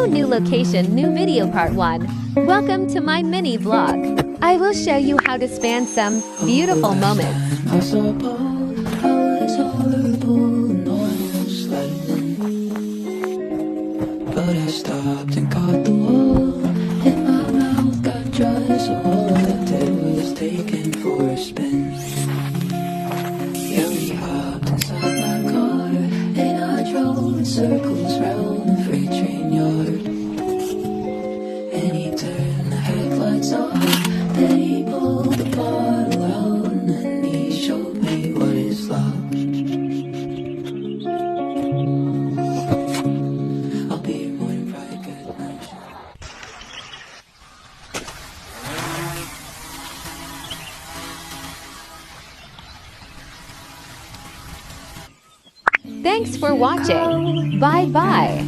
Hello, new location, new video part 1. Welcome to my mini vlog. I will show you how to span some beautiful moments. I saw Paul, I was horrible and almost lightning. But I stopped and caught the wall, and my mouth got dry, so all I did was take it for a spin. Yeah, we hopped inside my car, and I drove in circles round the freight train yard. And he turned the headlights off, then he pulled the bottle out, and then he showed me what is love. I'll be your morning bright, good night. Thanks for watching. Bye bye.